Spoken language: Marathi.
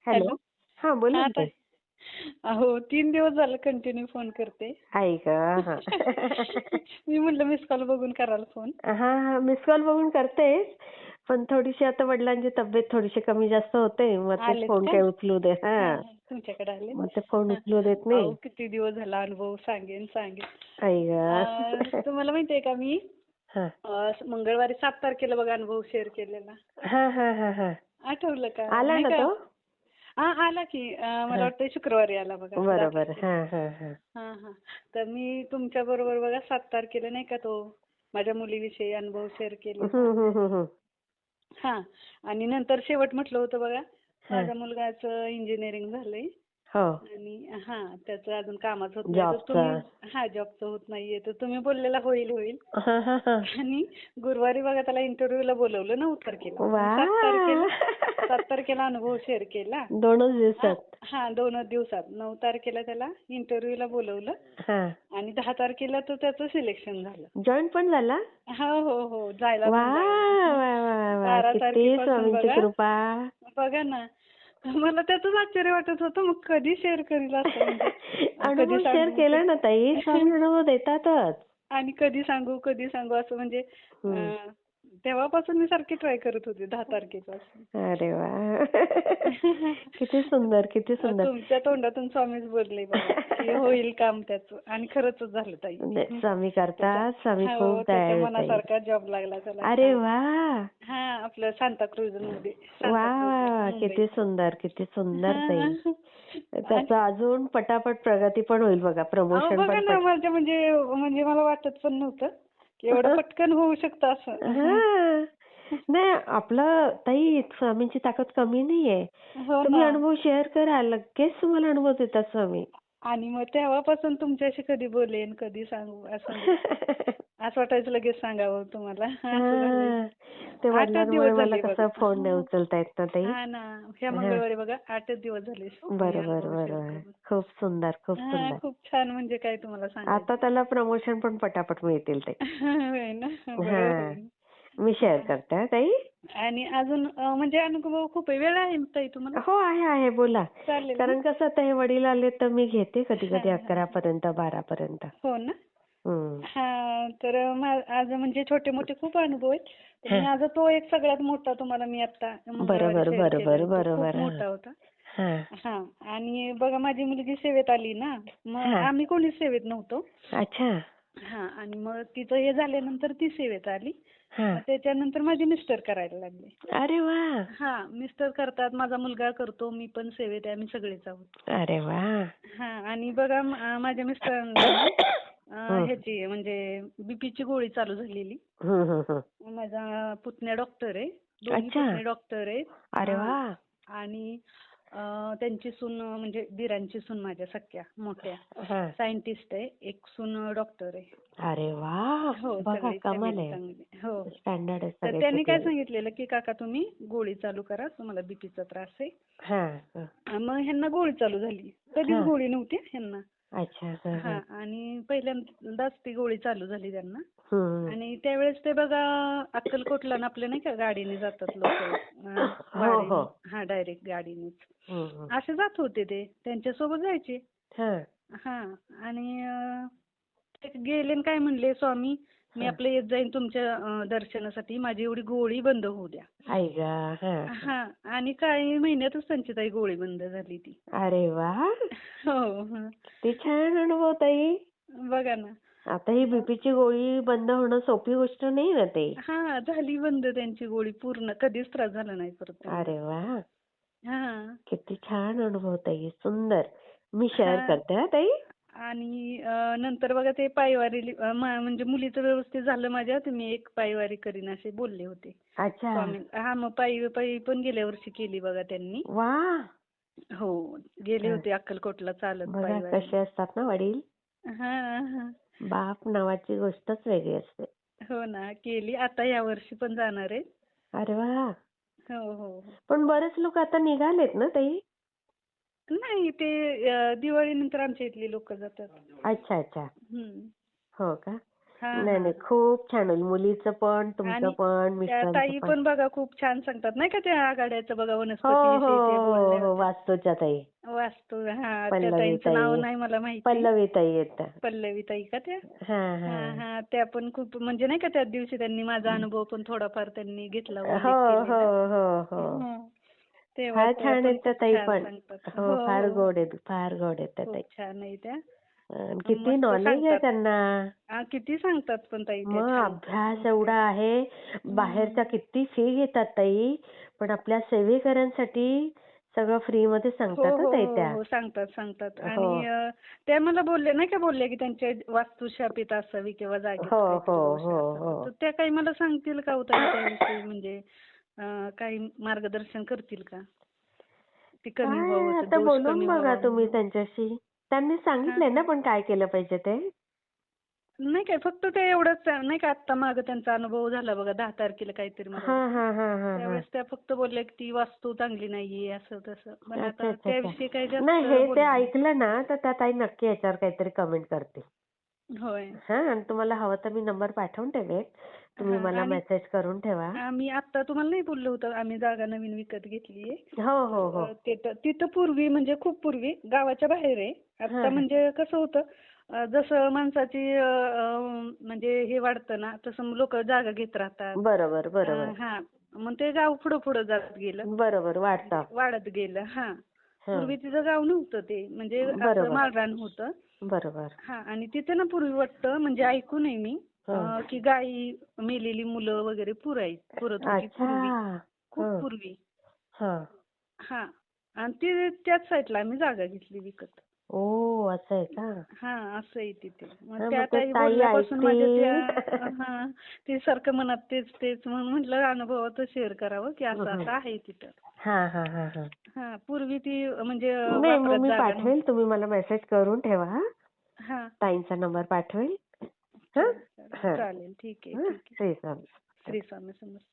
हॅलो. हॅलो. हा बोला हा ना ताई. ताई. अहो 3 दिवस झालं कंटिन्यू फोन करते. आहे का? हा. मी म्हटलं मिस कॉल बघून कराल फोन. हा हा मिस कॉल बघून करतेस, पण थोडीशी आता वडिलांची तब्येत थोडीशी कमी जास्त होते, मग ते आलेत फोन का? काय उचलू दे. हा हा. हा तुमच्याकडे आलेत. मग ते फोन हा. उचलू देत अहो नाही. किती दिवस झाला अनुभव सांगेन. आई ग. तुम्हाला माहितीये का मी हा मंगळवारी 7 तारखेला बघा अनुभव शेअर केलेला. हा हा हा हा. आठवलं का? आला नाही ना का? तो? हा आला की मला हा. वाटतं शुक्रवारी आला बघा दाखल बरोबर. केला. हा हा हा. हा हा. तर मी तुमच्या बरोबर बघा 7 तारखेला नाही का तो माझ्या मुलीविषयी अनुभव शेअर केलेला. हम्म. हा. आणि नंतर शेवट म्हटलं होतं बघा हा. माझ्या मुलगाचं इंजिनिअरिंग झालंय हो. आणि त्याचं अजून कामाचं होत नाही तर जॉबचा. तुम्ही जॉबचं होत नाहीये तर तुम्ही बोललेला होईल. हा हा हा. आणि गुरुवारी बघा त्याला इंटरव्ह्यूला बोलवलं 9 तारखेला. वा. 7 तारखेला अनुभव शेअर केला. 2च दिवसात. 2च दिवसात. 9 तारखेला त्याला इंटरव्ह्यूला बोलवलं हा. आणि 10 तारखेला तर त्याचं सिलेक्शन झालं. जॉईन पण झाला? हो. जायला वा पण लागला. वा वा वा. 12 किती तारखेपासून स्वामींची बघा. कृपा. बघा ना. मला त्याचंच आश्चर्य वाटत होतं मग कधी शेअर करील असं म्हणजे कधी अनुभव शेअर सांगू केला ना ताई, स्वामी अनुभव देतातच. आणि कधी सांगू असं म्हणजे हम्म. तेव्हापासून मी सारखी ट्राय करत होते 10 तारखेपासून. अरे वा. किती सुंदर, किती सुंदर. तुमच्या तोंडातून स्वामीच बोलले बघा की होईल काम त्याचं आणि खरंच झालं ताई. नाही, स्वामी करतात, स्वामी खूप त्याच्या दयाळू ताई. मनासारखा जॉब लागला त्याला. अरे वा. आपलं सांताक्रूझ मध्ये. वा. किती सुंदर, किती सुंदर ताई. त्याचं अजून पटापट प्रगती पण होईल बघा, प्रमोशन बघा पण ना म्हणजे मला वाटत पण नव्हतं की एवढं पटकन होऊ शकतं असं. हा. नाही आपलं ताई स्वामींची ताकद कमी नाहीये. हो तुम्ही ना. अनुभव शेअर करा, लगेच तुम्हाला अनुभव देतात स्वामी. आणि मग तेव्हापासून तुमच्याशी कधी बोलेन, कधी सांगू असं वाटायचं लगेच सांगावं तुम्हाला. असं झालंय. हा. ते 8च वडिलांमुळे दिवस मला झाले कसं बघा. फोन नाही उचलता येत ना ताई. ना. ह्या हा. मंगळवारी बघा 8च दिवस झाले मी बरोबर अनुभव शेअर बरोबर. करून. खूप सुंदर, खूप सुंदर. खूप छान म्हणजे काय तुम्हाला आता सांगायचं. त्याला प्रमोशन पण पटापट मिळतील ताई. होय ना. बरं हा. होईल. मी शेअर करते हा ताई. आणि अजून म्हणजे अनुभव खूप आहे. वेळ आहे ना ताई तुम्हाला? हो आहे बोला. चालेल ना? कारण कसं आता हे वडील आले तर मी घेते कधी कधी हा. 11 पर्यंत 12 पर्यंत. हो ना? हम्म. तर आज म्हणजे छोटे मोठे खूप अनुभव आहेत. पण माझा तो एक सगळ्यात मोठा तुम्हाला मी आता मंगळवारी बरोबर शेअर केला. बरोबर तो खूप बरोबर. मोठा होता. हा. आणि बघा माझी मुलगी सेवेत आली ना, मग हा. आम्ही कोणीच सेवेत नव्हतो. अच्छा. आणि मग तिचं हे झाल्यानंतर ती सेवेत आली. हा. मग त्याच्यानंतर माझे मिस्टर करायला लागले. अरे वा. मिस्टर करतात, माझा मुलगा करतो, मी पण सेवेत आहे, आम्ही सगळेच आहोत. अरे वा. आणि बघा माझ्या मिस्टरांना ना ह्याची म्हणजे बीपीची गोळी चालू झालेली. माझा पुतण्या डॉक्टर आहे, दोन्ही पुतणे डॉक्टर आहेत. अरे वा. आणि त्यांची सून म्हणजे दिरांची सून माझ्या सख्या मोठ्या सायंटिस्ट आहे, एक सून डॉक्टर आहे. अरे वा. हो, बघा सगळी कमाल फॅमिली आहे. चांगली. हो. स्टँडर्ड आहे तर सगळे. त्यांनी काय सांगितलेलं की काका तुम्ही गोळी चालू करा, तुम्हाला बीपीचा त्रास आहे. मग ह्यांना गोळी चालू झाली. कधीच गोळी नव्हती ह्यांना. अच्छा. आणि पहिल्यांदाच ती गोळी चालू झाली त्यांना. आणि त्यावेळेस ते बघा अक्कलकोटला ना आपल्या नाही का गाडीने जातात लोक. डायरेक्ट गाडीनेच. असे जात होते ते, त्यांच्यासोबत जायचे. आणि ते गेले काय म्हणले, स्वामी मी आपलं येत जाईन तुमच्या दर्शनासाठी, माझी एवढी गोळी बंद होऊ द्या. आणि काही महिन्यातच त्यांची ताई गोळी बंद झाली ती. अरे वा. हो. ते छान अनुभव ताई. बघा ना. आता ही बीपीची गोळी बंद होणं सोपी गोष्ट नाही ना ते. झाली बंद त्यांची गोळी पूर्ण, कधीच त्रास झाला नाही परत. अरे वा. किती छान अनुभव ताई, सुंदर. मी शेअर करते हा ताई. आणि नंतर बघा ते पायवारी म्हणजे मुलीचं व्यवस्थित झालं माझ्या, तर मी एक पायवारी करीन असे बोलले होते. अच्छा. मग पायी पण गेल्या वर्षी केली बघा त्यांनी. वा. हो, गेले होते अक्कलकोटला चालत पायवारी. कसे असतात ना वडील. बाप नावाची गोष्टच वेगळी असते. हो ना, केली. आता या वर्षी पण जाणार आहे. अरे वा. हो. पण बरेच लोक आता निघालेत ना ताई. नाही, ते दिवाळीनंतर आमच्या इथली लोक जातात. अच्छा. हो का. हा नाही हा नाही खूप छान होईल. मुलीचं पण, तुमचं आणि पण, त्या मिस्टरांचं ताई पण. पण बघा खूप छान सांगतात नाही का त्या आघाड्याचं बघा हो हो वनस्पतीविषयी ते हो बोलल्या हो होत्या. वास्तूच्या ताई. वास्तू त्या पल्लवी ताईंचं नाव ताई. नाही मला माहिती. पल्लवी ताई येतात. पल्लवी ताई का त्या? हा हा हा. हा त्या पण खूप म्हणजे नाही का त्या दिवशी त्यांनी माझा अनुभव पण थोडाफार त्यांनी घेतला, हो उल्लेख हो केलेला. हो हो. हं. तेव्हा फार त्या छान पण आहेत त्या खूप ताई छान पण. सांगतात. हो हो फार हो गोड आहेत, फार गोड आहेत त्या खूप ताई. छान आहे त्या. किती मस्त नॉलेज आहे सांगतात. त्यांना. किती सांगतात पण ताई त्या मग छान. अभ्यास मस्त. एवढा आहे. बाहेरच्या हं. किती फी घेतात ताई, पण आपल्या सेवेकऱ्यांसाठी सगळं फ्री मध्ये हो, सांगतात हं हो, ताई हो, त्या. हो. सांगतात, सांगतात. हो आणि त्या मला बोलल्या नाही का बोलल्या की त्यांच्या वास्तुशापित असावी किंवा हो जागेचं हो काहीतरी दोष हो असावा. हो. तर त्या काही मला सांगतील का हो ताई त्याविषयी म्हणजे काही मार्गदर्शन करतील का? ते कमी व्हावं, काय ते आता दोष बोलून कमी बघा व्हावा तुम्ही म्हणून. त्यांच्याशी. त्यांनी हां, सांगितलंय ना हां. पण काय केलं पाहिजे ते. नाही काय फक्त ते एवढंच नाही का आत्ता मागं त्यांचा अनुभव झाला बघा 10 तारखेला काहीतरी मला हा वाटतं. हा हा हा हा. त्यावेळेस त्या फक्त बोलल्या की ती वास्तू चांगली नाहीये असं तसं. पण अच्छा आता अच्छा अच्छा. त्याविषयी काही नाही जास्त हे ते बोलल्या नाहीत. ऐकलं ना तर त्या ताई नक्की याच्यावर काहीतरी कमेंट करतील. होय. हा आणि तुम्हाला हवं तर मी नंबर पाठवून ठेवेन. तुम्ही हां. मला आणि मेसेज करून ठेवा. आम्ही आत्ता तुम्हाला नाही बोललो होतं आम्ही जागा नवीन विकत घेतलीये. हो हो तर हो. तिथं पूर्वी म्हणजे खूप पूर्वी गावाच्या बाहेर आहे. हा आत्ता हा. म्हणजे कसं होतं जसं माणसाची म्हणजे हे वाढतं ना तसं लोक जागा घेत राहतात. बरोबर बरोबर. हां. मग ते गाव पुढं पुढं जात गेलं. बरोबर म्हणजे वाढतं. वाढत गेलं. हां. हा. पूर्वी तिथं गाव नव्हतं ते म्हणजे असं बरोबर माळरान होतं. बरोबर. हां. आणि तिथे ना पूर्वी वाटतं म्हणजे ऐकून आहे मी हा. की गायी मेलेली मुलं वगैरे पुरत होती अच्छा. पूर्वी. हा खूप पूर्वी. हा. हां. आणि त्याच साईडला आम्ही जागा घेतली विकत. ओ असं आहे का? हां. असं आहे तिथे. मग हा त्या मग ते ताई ताई बोलल्यापासून माझ्या त्या ऐकतील. हां. ते सारखं मनात तेच तेच म्हणून म्हटलं अनुभवाचं शेअर करावं की असं हम्म. असं आहे तिथं. हा हा हा हा. हां. पूर्वी ती म्हणजे नाही मग वापरात मी जागा पाठवेल. नव्हती. तुम्ही मला मेसेज करून ठेवा. हां. ताईंचा नंबर पाठवेल. हा चालेल, चालेल. हा चालेल. ठीक आहे, हा. ठीक आहे. श्री स्वामी. श्री स्वामी समर्थ.